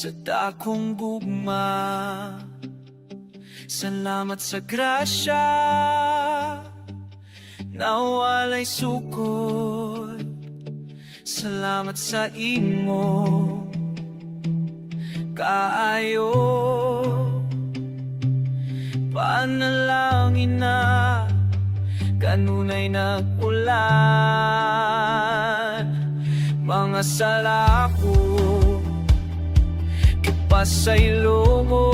sa dakong gugma. Salamat sa grasya na walay sukod. Salamat sa imo kaayo. Panalangin na kanunay nag-ulan. Mga sala ko kipasaylo mo,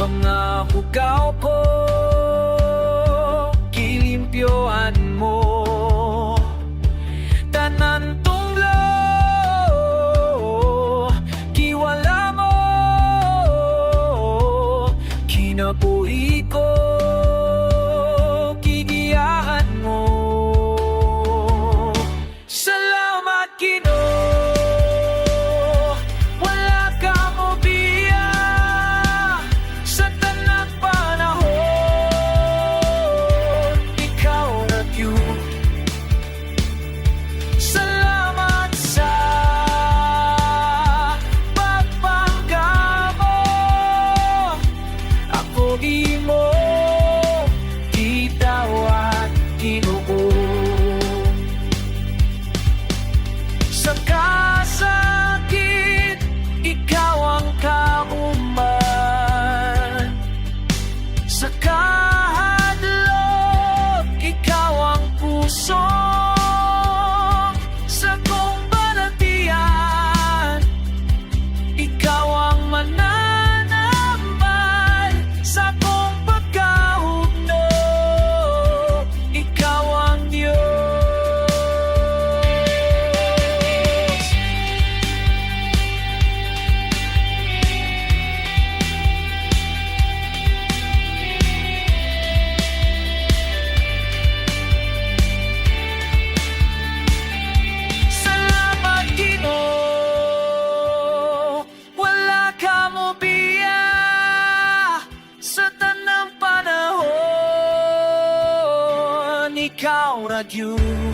mga hugaw ko kilimpyoan mo. Tanan tunglo kiwala mo, kinabuhi ko kigiyahan mo. Salamat Ginoo, wala ka mo biya sa tanang panahon, ikaw nag-yun. Salamat sa pagpangga mo, ako di mo titawag Ginoo. Sa kasakit, ikaw ang kauman. Sa kahadlok, ikaw ang puso. Sa kumbalatian, ikaw ang mananambal. Sa kong pagkahugno, ikaw ang Diyos. Salamat Ginoo, wala ka mo biya sa tanang panahon, ikaw nag-yun.